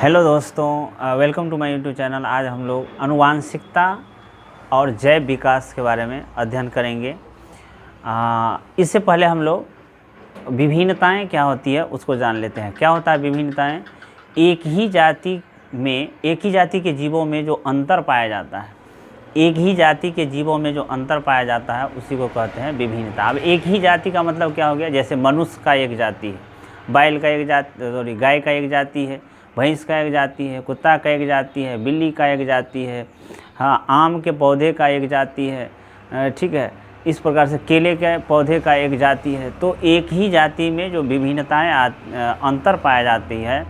Hello दोस्तों, welcome to my YouTube channel. आज हम लोग आनुवांशिकता और जैव विकास के बारे में अध्ययन करेंगे। इससे पहले हम लोग विभिन्नताएं क्या होती है उसको जान लेते हैं। क्या होता है विभिन्नताएं? एक ही जाति के जीवों में जो अंतर पाया जाता है, एक ही जाति के जीवों में जो अंतर पाया जाता है उसी को कहते हैं विभिन्नता। अब एक ही जाति का मतलब क्या हो गया? जैसे मनुष्य का एक जाति है, बैल का एक जाति, गाय का एक जाति है, भैंस का एक जाति है, कुत्ता का एक जाति है, बिल्ली का एक जाति है, हाँ, आम के पौधे का एक जाति है, ठीक है। इस प्रकार से केले के पौधे का एक जाति है। तो एक ही जाति में जो विभिन्नताएं अंतर पाया जाती है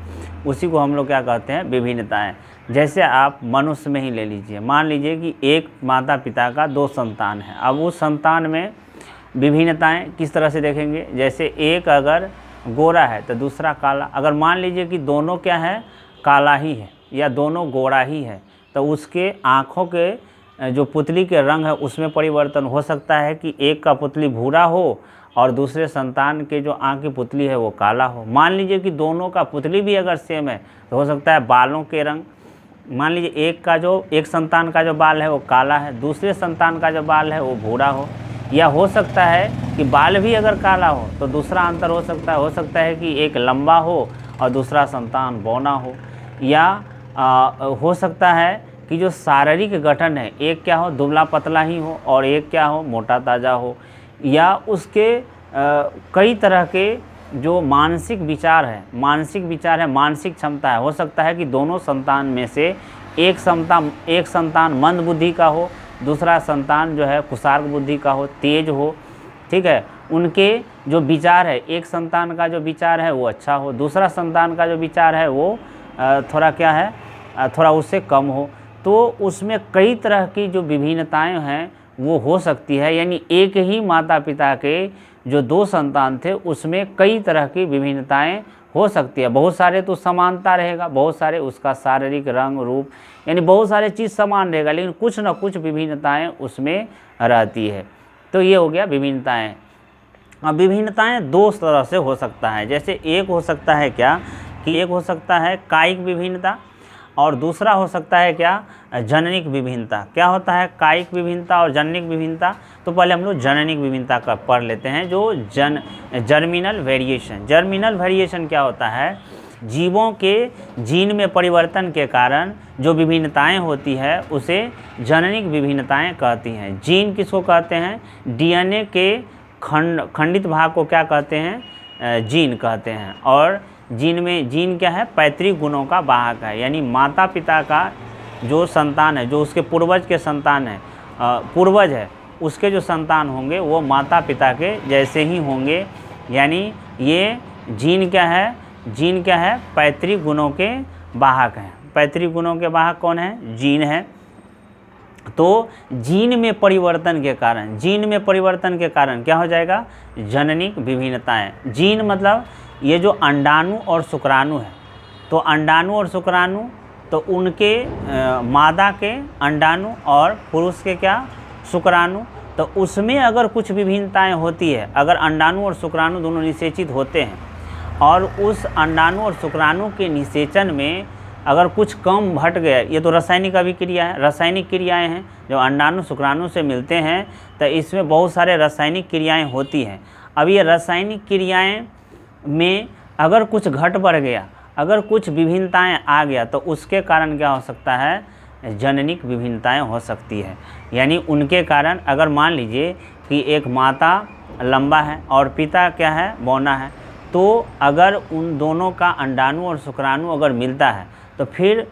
उसी को हम लोग क्या कहते हैं? विभिन्नताएं। जैसे आप मनुष्य में ही ले लीजिए, मान लीजिए कि एक माता पिता का 2 संतान है। अब उस संतान में विभिन्नताएं किस तरह से देखेंगे? जैसे एक अगर गोरा है तो दूसरा काला। अगर मान लीजिए कि दोनों क्या है? काला ही है या दोनों गोरा ही है, तो उसके आँखों के जो पुतली के रंग है उसमें परिवर्तन हो सकता है कि एक का पुतली भूरा हो और दूसरे संतान के जो आँख की पुतली है वो काला हो। मान लीजिए कि दोनों का पुतली भी अगर सेम है तो हो सकता है बालों के रंग, मान लीजिए एक संतान का जो बाल है वो काला है, दूसरे संतान का जो बाल है वो भूरा हो। या हो सकता है कि बाल भी अगर काला हो तो दूसरा अंतर हो सकता है कि एक लंबा हो और दूसरा संतान बौना हो। या हो सकता है कि जो शारीरिक गठन है, एक क्या हो? दुबला पतला ही हो और एक क्या हो? मोटा ताज़ा हो। या उसके कई तरह के जो मानसिक विचार है, मानसिक क्षमता है। हो सकता है कि दोनों संतान में से एक संतान मंद बुद्धि का हो, दूसरा संतान जो है कुशार्क बुद्धि का हो, तेज हो, ठीक है। उनके जो विचार है, एक संतान का जो विचार है वो अच्छा हो, दूसरा संतान का जो विचार है वो थोड़ा क्या है? थोड़ा उससे कम हो। तो उसमें कई तरह की जो विभिन्नताएं हैं वो हो सकती है। यानी एक ही माता पिता के जो 2 संतान थे उसमें कई तरह की विभिन्नताएं हो सकती है। बहुत सारे तो समानता रहेगा, बहुत सारे उसका शारीरिक रंग रूप, यानी बहुत सारे चीज़ समान रहेगा, लेकिन कुछ न कुछ विभिन्नताएं उसमें रहती है। तो ये हो गया विभिन्नताएं। अब विभिन्नताएं 2 तरह से हो सकता है। जैसे एक हो सकता है क्या कि एक हो सकता है कायिक विभिन्नता और दूसरा हो सकता है क्या? जननिक विभिन्नता। क्या होता है कायिक विभिन्नता और जननिक विभिन्नता? तो पहले हम लोग जननिक विभिन्नता का पढ़ लेते हैं। जो जर्मिनल वेरिएशन क्या होता है? जीवों के जीन में परिवर्तन के कारण जो विभिन्नताएं होती है उसे जननिक विभिन्नताएं कहती हैं। जीन किसको कहते हैं? डीएनए के खंडित भाग को क्या कहते हैं? जीन कहते हैं। और जीन क्या है? पैतृक गुणों का वाहक है। यानी माता पिता का जो संतान है, जो उसके पूर्वज के संतान है, पूर्वज है, उसके जो संतान होंगे वो माता पिता के जैसे ही होंगे। यानी ये जीन क्या है? पैतृक गुणों के वाहक हैं। पैतृक गुणों के वाहक कौन है? जीन है। तो जीन में परिवर्तन के कारण क्या हो जाएगा? जननिक विभिन्नताएं। जीन मतलब ये जो अंडाणु और शुक्राणु है, तो अंडाणु और शुक्राणु, तो उनके मादा के अंडाणु और पुरुष के क्या? शुक्राणु। तो उसमें अगर कुछ विभिन्नताएं होती है, अगर अंडाणु और शुक्राणु दोनों निषेचित होते हैं और उस अंडाणु और शुक्राणु के निषेचन में अगर कुछ कम घट गया, ये तो रासायनिक अभिक्रिया है, रासायनिक क्रियाएं हैं जो अंडाणु शुक्राणु से मिलते हैं, तो इसमें बहुत सारे रासायनिक क्रियाएं होती हैं। अब ये रासायनिक क्रियाएं में अगर कुछ घट बढ़ गया, अगर कुछ विभिन्नताएं आ गया, तो उसके कारण क्या हो सकता है? जननिक विभिन्नताएं हो सकती है। यानी उनके कारण अगर मान लीजिए कि एक माता लंबा है और पिता क्या है? बौना है, तो अगर उन दोनों का अंडाणु और शुक्राणु अगर मिलता है तो फिर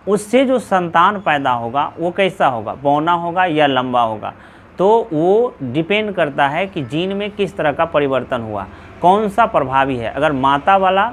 उससे जो संतान पैदा होगा वो कैसा होगा? बौना होगा या लंबा होगा? तो वो डिपेंड करता है कि जीन में किस तरह का परिवर्तन हुआ, कौन सा प्रभावी है। अगर माता वाला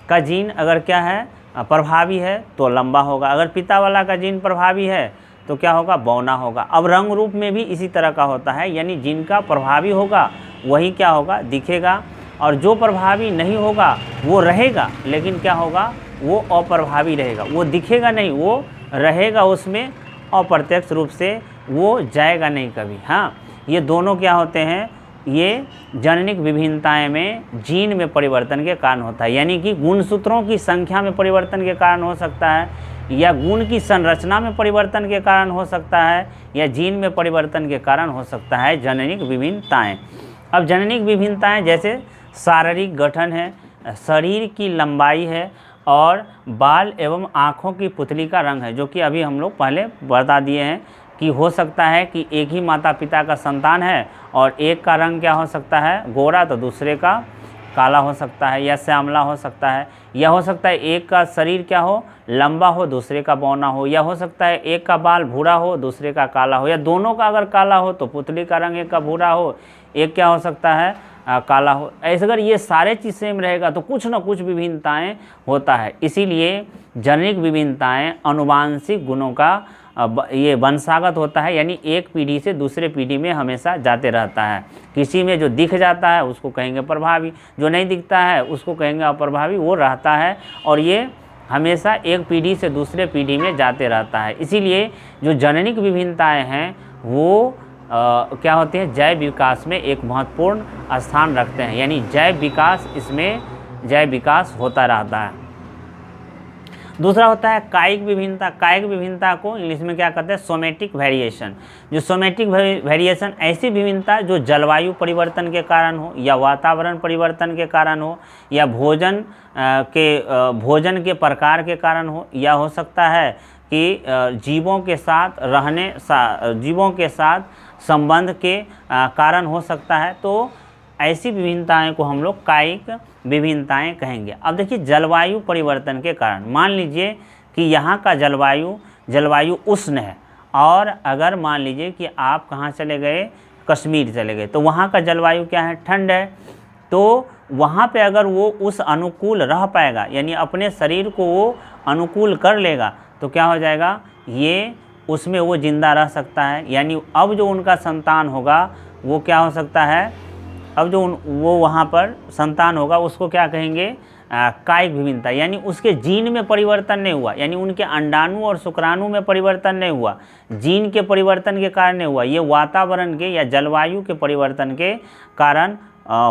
का जीन अगर क्या है? प्रभावी है तो लंबा होगा। अगर पिता वाला का जीन प्रभावी है तो क्या होगा? बौना होगा। अब रंग रूप में भी इसी तरह का होता है। यानी जिनका प्रभावी होगा वही क्या होगा? दिखेगा, और जो प्रभावी नहीं होगा वो रहेगा, लेकिन क्या होगा? वो अप्रभावी रहेगा, वो दिखेगा नहीं, वो रहेगा उसमें अप्रत्यक्ष रूप से, वो जाएगा नहीं कभी। हाँ, ये दोनों क्या होते हैं? ये जननिक विभिन्नताएं में जीन में परिवर्तन के कारण होता है, यानी कि गुणसूत्रों की संख्या में परिवर्तन के कारण हो सकता है, या गुण की संरचना में परिवर्तन के कारण हो सकता है, या जीन में परिवर्तन के कारण हो सकता है जननिक विभिन्नताएं। अब जननिक विभिन्नताएं जैसे शारीरिक गठन है, शरीर की लंबाई है, और बाल एवं आँखों की पुतली का रंग है, जो कि अभी हम लोग पहले बता दिए हैं कि हो सकता है कि एक ही माता पिता का संतान है और एक का रंग क्या हो सकता है गोरा, तो दूसरे का काला हो सकता है या श्यामला हो सकता है, या हो सकता है एक का शरीर क्या हो लंबा हो दूसरे का बौना हो, या हो सकता है एक का बाल भूरा हो दूसरे का काला हो, या दोनों का अगर काला हो तो पुतली का रंग एक का भूरा हो एक क्या हो सकता है काला हो। ऐसे अगर ये सारे चीज़ सेम रहेगा तो कुछ ना कुछ विभिन्नताएं होता है। इसीलिए जननिक विभिन्नताएं अनुवांशिक गुणों का ये वंशागत होता है, यानी एक पीढ़ी से दूसरे पीढ़ी में हमेशा जाते रहता है। किसी में जो दिख जाता है उसको कहेंगे प्रभावी, जो नहीं दिखता है उसको कहेंगे अप्रभावी, वो रहता है और ये हमेशा एक पीढ़ी से दूसरे पीढ़ी में जाते रहता है। इसीलिए जो जननिक विभिन्नताएं हैं वो क्या होते हैं जैव विकास में एक महत्वपूर्ण स्थान रखते हैं, यानी जैव विकास, इसमें जैव विकास होता रहता है। दूसरा होता है कायिक विभिन्नता। कायिक विभिन्नता को इंग्लिश में क्या कहते हैं सोमेटिक वेरिएशन। जो सोमेटिक वेरिएशन ऐसी विभिन्नता जो जलवायु परिवर्तन के कारण हो, या वातावरण परिवर्तन के कारण हो, या भोजन के प्रकार के कारण हो, या हो सकता है कि जीवों के साथ संबंध के कारण हो सकता है। तो ऐसी विभिन्नताएं को हम लोग कायिक विभिन्नताएं कहेंगे। अब देखिए जलवायु परिवर्तन के कारण, मान लीजिए कि यहाँ का जलवायु उष्ण है, और अगर मान लीजिए कि आप कहाँ चले गए कश्मीर चले गए, तो वहाँ का जलवायु क्या है ठंड है, तो वहाँ पे अगर वो उस अनुकूल रह पाएगा, यानी अपने शरीर को वो अनुकूल कर लेगा, तो क्या हो जाएगा ये उसमें वो जिंदा रह सकता है। यानी अब जो उनका संतान होगा वो क्या हो सकता है, अब जो वो वहाँ पर संतान होगा उसको क्या कहेंगे कायिक विभिन्नता, यानी उसके जीन में परिवर्तन नहीं हुआ, यानी उनके अंडाणु और शुक्राणु में परिवर्तन नहीं हुआ, जीन के परिवर्तन के कारण नहीं हुआ, ये वातावरण के या जलवायु के परिवर्तन के कारण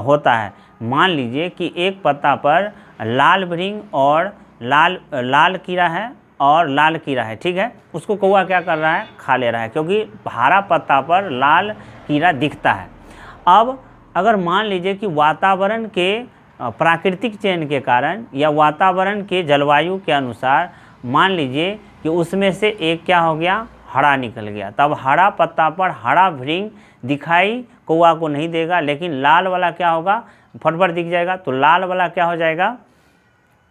होता है। मान लीजिए कि एक पत्ता पर लाल भृंग और लाल कीड़ा है और लाल कीड़ा है, ठीक है, उसको कौवा क्या कर रहा है खा ले रहा है, क्योंकि हरा पत्ता पर लाल कीड़ा दिखता है। अब अगर मान लीजिए कि वातावरण के प्राकृतिक चयन के कारण या वातावरण के जलवायु के अनुसार मान लीजिए कि उसमें से एक क्या हो गया हरा निकल गया, तब हरा पत्ता पर हरा भृंग दिखाई कौवा को नहीं देगा, लेकिन लाल वाला क्या होगा फटफट दिख जाएगा। तो लाल वाला क्या हो जाएगा,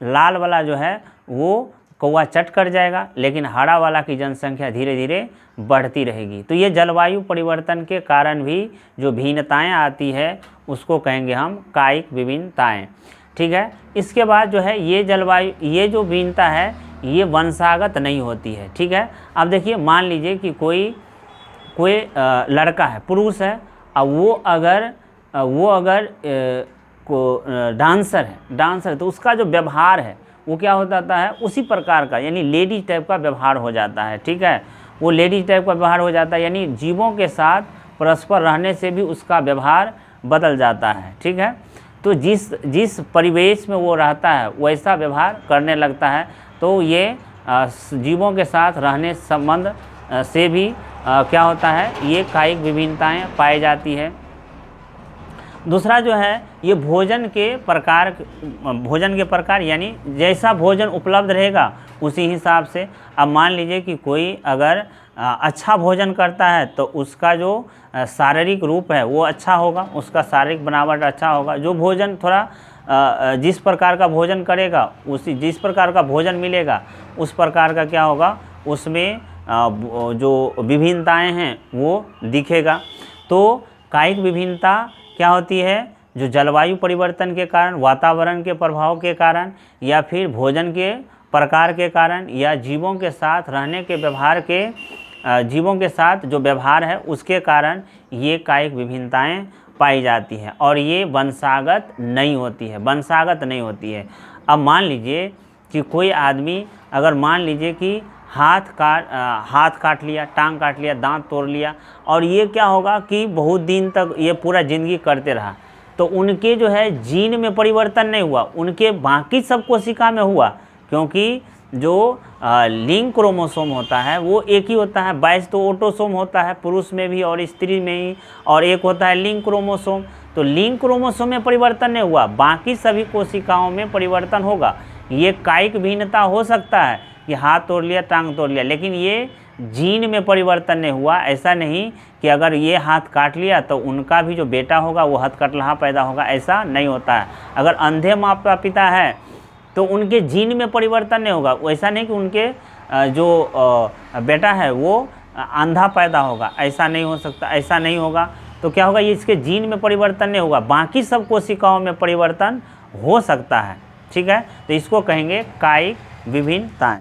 लाल वाला जो है वो कौवा चट कर जाएगा, लेकिन हरा वाला की जनसंख्या धीरे धीरे बढ़ती रहेगी। तो ये जलवायु परिवर्तन के कारण भी जो भिन्नताएं आती है उसको कहेंगे हम कायिक विभिन्नताएं, ठीक है। इसके बाद जो है ये जो भिन्नता है ये वंशागत नहीं होती है, ठीक है। अब देखिए मान लीजिए कि कोई लड़का है पुरुष है, अब वो अगर डांसर है तो उसका जो व्यवहार है वो क्या हो जाता है उसी प्रकार का, यानी लेडीज टाइप का व्यवहार हो जाता है, ठीक है। वो लेडीज टाइप का व्यवहार हो जाता है, यानी जीवों के साथ परस्पर रहने से भी उसका व्यवहार बदल जाता है, ठीक है। तो जिस परिवेश में वो रहता है वैसा व्यवहार करने लगता है। तो ये जीवों के साथ रहने संबंध से भी क्या होता है ये कायिक विभिन्नताएं पाई जाती है। दूसरा जो है ये भोजन के प्रकार, यानी जैसा भोजन उपलब्ध रहेगा उसी हिसाब से। अब मान लीजिए कि कोई अगर अच्छा भोजन करता है तो उसका जो शारीरिक रूप है वो अच्छा होगा, उसका शारीरिक बनावट अच्छा होगा। जो भोजन थोड़ा जिस प्रकार का भोजन करेगा जिस प्रकार का भोजन मिलेगा उस प्रकार का क्या होगा उसमें जो विभिन्नताएं हैं वो दिखेगा। तो कायिक विभिन्नता क्या होती है जो जलवायु परिवर्तन के कारण, वातावरण के प्रभाव के कारण, या फिर भोजन के प्रकार के कारण, या जीवों के साथ रहने के व्यवहार के जीवों के साथ जो व्यवहार है उसके कारण ये कायिक विभिन्नताएं पाई जाती हैं, और ये वंशागत नहीं होती है। अब मान लीजिए कि कोई आदमी अगर मान लीजिए कि हाथ काट लिया, टांग काट लिया, दांत तोड़ लिया, और ये क्या होगा कि बहुत दिन तक ये पूरा ज़िंदगी करते रहा, तो उनके जो है जीन में परिवर्तन नहीं हुआ, उनके बाकी सब कोशिका में हुआ, क्योंकि जो लिंग क्रोमोसोम होता है वो एक ही होता है। 22 तो ऑटोसोम होता है पुरुष में भी और स्त्री में ही, और एक होता है लिंग क्रोमोसोम। तो लिंग क्रोमोसोम में परिवर्तन नहीं हुआ, बाकी सभी कोशिकाओं में परिवर्तन होगा। ये कायिक भिन्नता हो सकता है कि हाथ तोड़ लिया, टांग तोड़ लिया, लेकिन ये जीन में परिवर्तन नहीं हुआ। ऐसा नहीं कि अगर ये हाथ काट लिया तो उनका भी जो बेटा होगा वो हथकटलाहा पैदा होगा, ऐसा नहीं होता है। अगर अंधे माता पिता है तो उनके जीन में परिवर्तन नहीं होगा, वैसा नहीं कि उनके जो बेटा है वो अंधा पैदा होगा, ऐसा नहीं हो सकता, ऐसा नहीं होगा। तो क्या होगा, ये इसके जीन में परिवर्तन नहीं होगा, बाकी सब कोशिकाओं में परिवर्तन हो सकता है। ठीक है, तो इसको कहेंगे कायिक विभिन्नताएं।